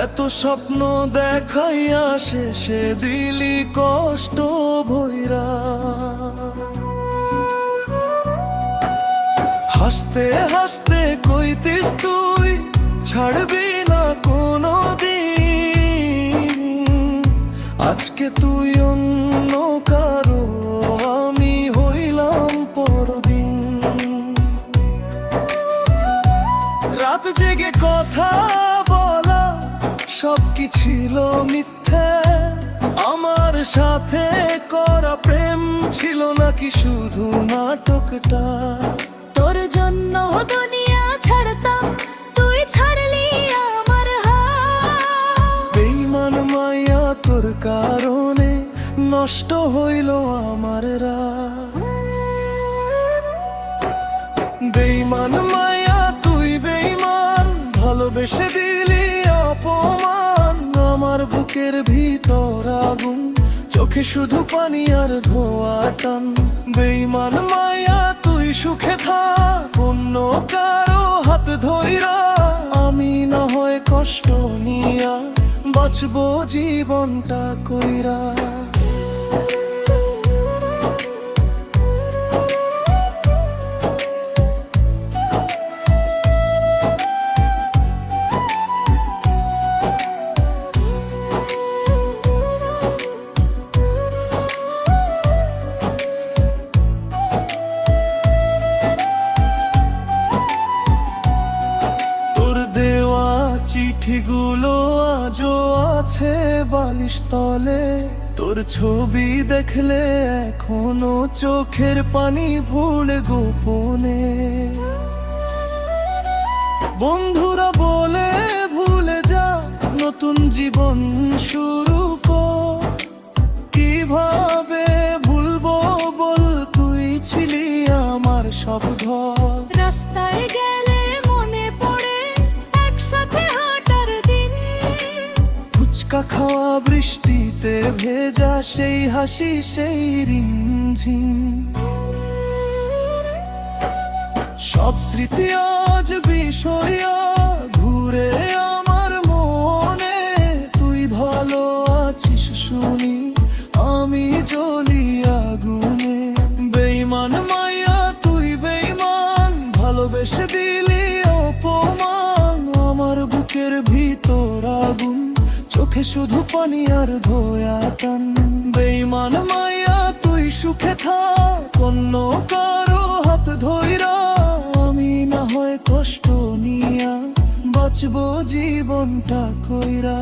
এত স্বপ্ন দেখাইয়া শেষে দিলি কষ্ট ভৈরা। হাসতে হাসতে কইতিস তুই ছাড়বি না কোনো দিন, আজকে তুই অন্য কারো, আমি হইলাম পরদিন। রাত জেগে কথা বলা সব কি ছিল মিথ্যে? আমার সাথে করা প্রেম ছিল নাকি শুধু নাটকটা? তোর জন্য দুনিয়া ছাড়তাম, তুই ছাড়লি আমার হাত। বেঈমান মায়া তোর কারণে নষ্ট হইল আমার রাত। বেঈমান মায়া তুই বেঈমান, ভালোবেসে দিলি অপমান। আমার বুকের ভিতর আগুন, চোখে শুধু পানি আর ধোয়া টান। বেঈমান মায়া তুই সুখে থাক অন্য কারো হাত ধইরা, আমি না হয় কষ্ট নিয়া বাঁচবো জীবনটা কইরা। চিঠিগুলো আজও আছে বালিশ তলে, তোর ছবি দেখলে এখনো চোখের পানি ভুলে গোপনে। বন্ধুরা বলে ভুলে যা, নতুন জীবন শুরু কর। কিভাবে ভুলবো বল, তুই ছিলি আমার সব ঘর। রাস্তায় গেলে মনে পড়ে একসাথে হাঁটার দিন, ফুচকা খাওয়া বৃষ্টিতে ভেজা সেই হাসি সেই রিমঝিম। সব স্মৃতি আজ বিষয়া ঘুরে আমার মনে। তুই ভালো আছিস শুনি, আমি জ্বলি আগুনে। বেঈমান মায়া তুই বেঈমান, ভালোবেসে দিলি অপমান। আমার বুকের ভিতর আগুন, চোখে শুধু পানি আর ধোয়া টান। বেঈমান মায়া তুই সুখে থাক অন্য কারো হাত ধইরা, আমি না হয় কষ্ট নিয়া বাঁচবো জীবনটা কইরা।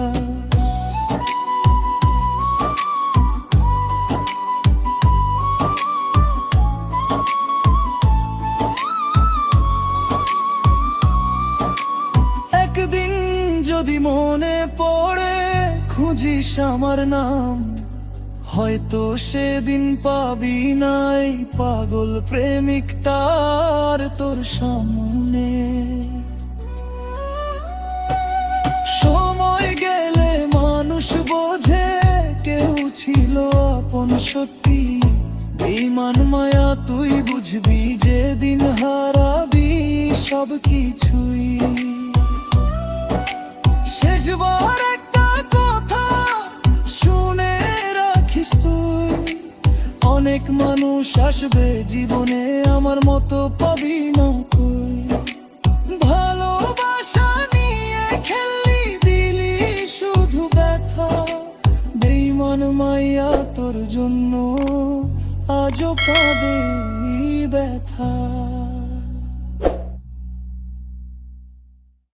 একদিন যদি মনে পড়ে খুঁজিস আমার নাম, হয়তো সেদিন পাবি নাই পাগল প্রেমিকটার তোর সামনে। সময় গেলে মানুষ বোঝে কেউ ছিল আপন সত্যি। বেঈমান মায়া তুই বুঝবি যেদিন হারাবি সব কিছুই। শেষবার একটা কথা শুনে রাখিস তুই, অনেক মানুষ আসবে জীবনে আমার মতো পাবি না কই। ভালোবাসা নিয়ে খেললি দিলি শুধু ব্যথা। বেঈমান মাইয়া তোর জন্য আজও কাঁদে ব্যথা।